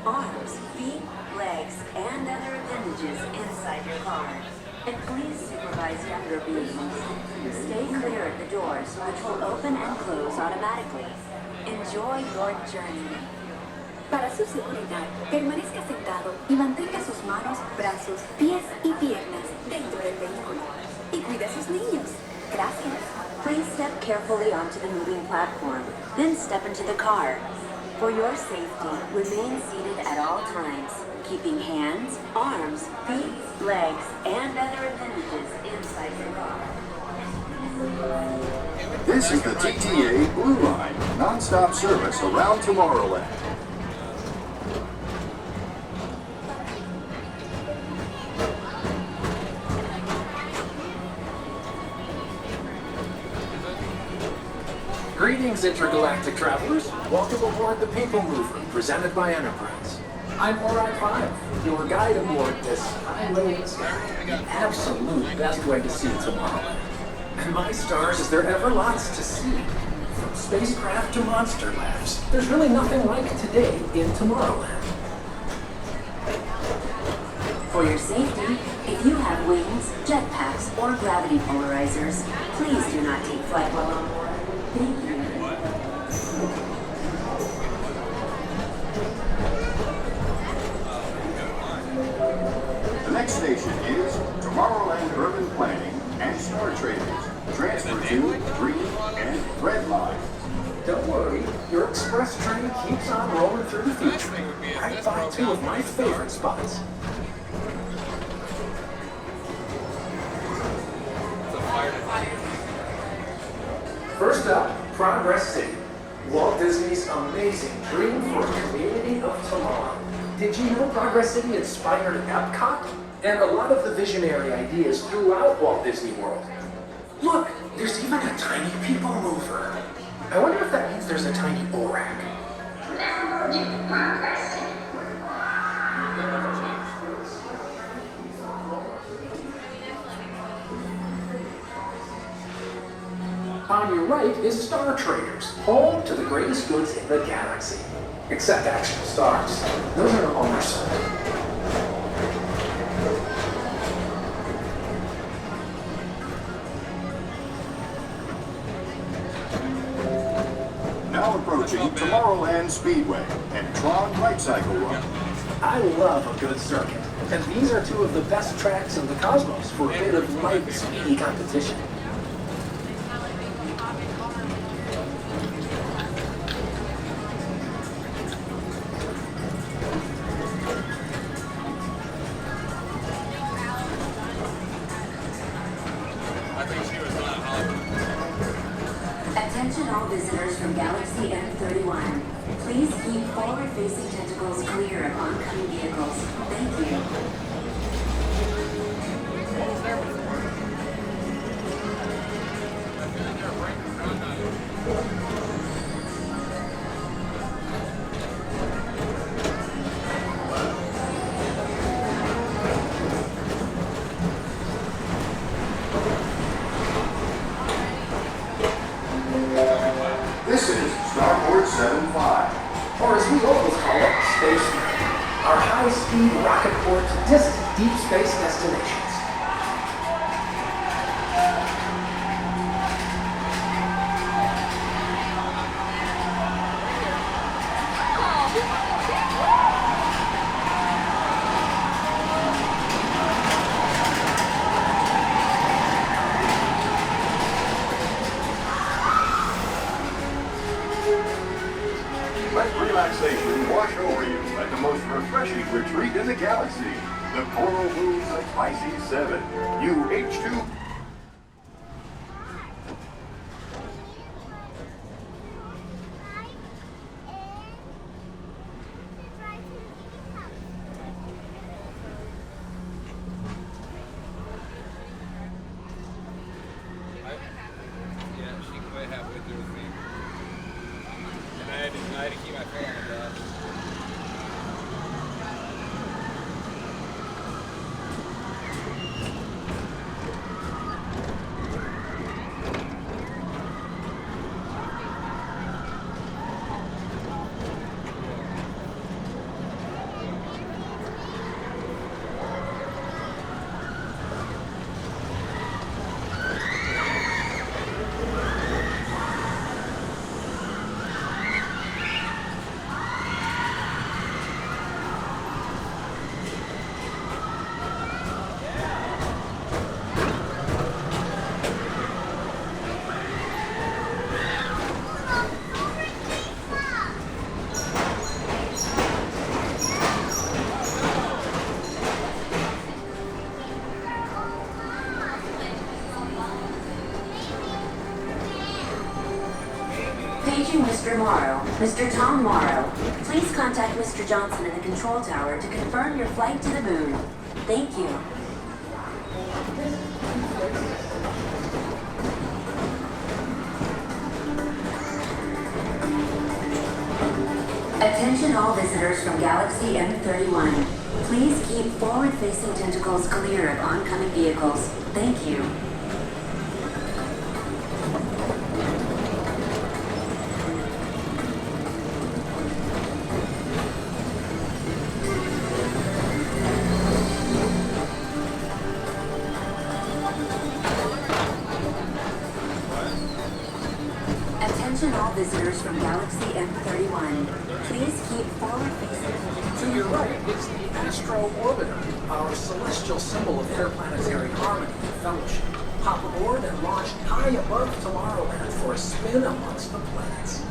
arms, feet, legs, and other appendages inside your car. And please supervise younger beings. Stay clear at the doors, which will open and close automatically. Enjoy your journey. Para su seguridad, permanezca sentado y mantenga sus manos, brazos, pies y piernas dentro del vehículo. Y cuide a sus niños. Gracias. Please step carefully onto the moving platform, then step into the car. For your safety, remain seated at all times, keeping hands, arms, feet, legs, and other appendages inside your car. This is the TTA Blue Line, non-stop service around Tomorrowland. Greetings, intergalactic travelers. Welcome aboard the PeopleMover, presented by Enterprise. I'm Ori-5, your guide aboard this highway in the sky, the absolute best way to see Tomorrowland. And my stars, is there ever lots to see? From spacecraft to monster labs, there's really nothing like today in Tomorrowland. For your safety, if you have wings, jetpacks, or gravity polarizers, please do not take flight while on board. Thank you. The next station is Tomorrowland Urban Planning and Star Traders. Transfer to green and red line. Don't worry, your express train keeps on rolling through the future, right by two of my favorite spots. First up, Progress City, Walt Disney's amazing dream for a community of tomorrow. Did you know Progress City inspired Epcot? And a lot of the visionary ideas throughout Walt Disney World. Look, there's even a tiny PeopleMover. I wonder if that means there's a tiny ORAC. On your right is Star Traders, home to the greatest goods in the galaxy. Except actual stars. Those are only sold. Now approaching Tomorrowland Speedway and TRON Light Cycle Run. I love a good circuit, and these are two of the best tracks in the cosmos for a bit of light, speedy competition. Attention all visitors from Galaxy M31. Please keep forward-facing tentacles clear of oncoming vehicles. Thank you. This is Starboard 75. Or as we always call it, Space Mountain, our high-speed rocket port to distant deep space destinations. Let relaxation wash over you at the most refreshing retreat in the galaxy. The Coral Moons of Pisces 7. UH2. Yeah, she quit halfway through with me. And I had to keep my phone on the dash. Paging Mr. Morrow. Mr. Tom Morrow. Please contact Mr. Johnson in the control tower to confirm your flight to the moon. Thank you. Attention all visitors from Galaxy M31. Please keep forward-facing tentacles clear of oncoming vehicles. Thank you. Attention all visitors from Galaxy M31. Please keep forward-facing. To your right is the Astro Orbiter, our celestial symbol of interplanetary harmony and fellowship. Hop aboard and launch high above Tomorrowland for a spin amongst the planets.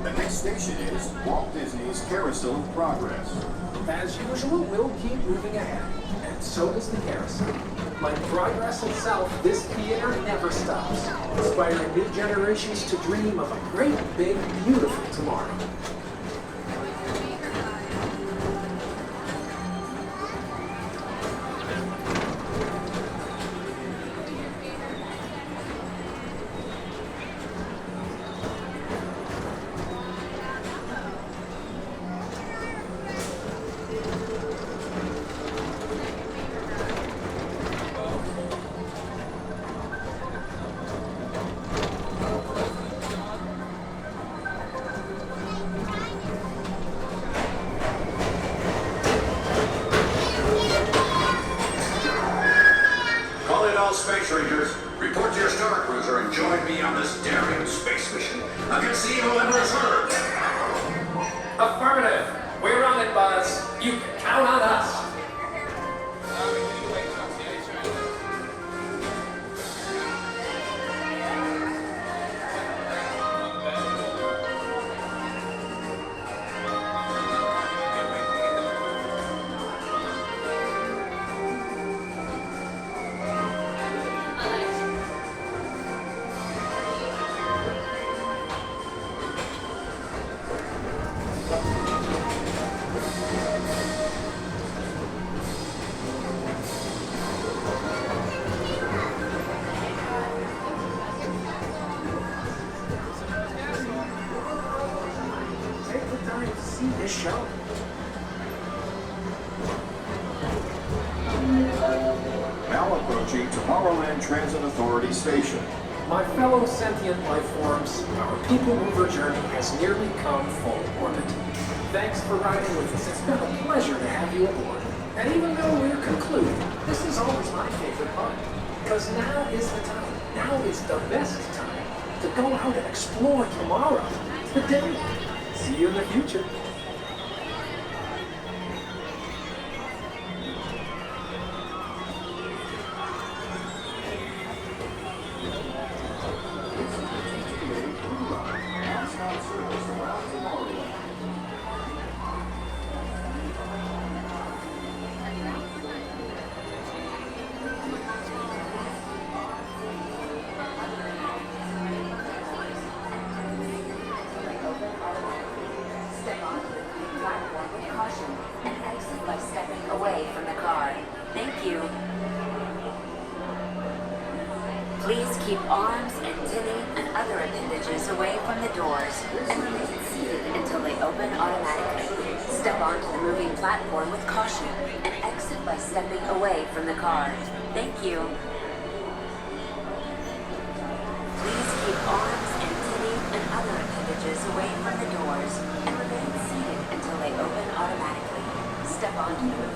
The next station is Walt Disney's Carousel of Progress. As usual, we'll keep moving ahead, and so does the carousel. Like progress itself, this theater never stops, inspiring new generations to dream of a great, big, beautiful tomorrow. Space Rangers, report to your star cruiser and join me on this daring space mission against the evil Emperor's herd. Affirmative. We're on it, Buzz. You can count on us. Take the time to see this show. Now approaching Tomorrowland Transit Authority Station. My fellow sentient life forms, our PeopleMover journey has nearly come full orbit. Thanks for riding with us. It's been a pleasure to have you aboard. And even though we're concluding, this is always my favorite part. Because now is the time. Now is the best time to go out and explore tomorrow. Today. See you in the future. Step onto the platform with caution and exit by stepping away from the car. Thank you. Please keep arms, antennae, and other appendages away from the doors and remain seated until they open automatically. Step onto the moving platform with caution and exit by stepping away from the car. Thank you. Please keep arms, antennae, and other appendages away from the doors and remain seated until they open automatically. Step onto the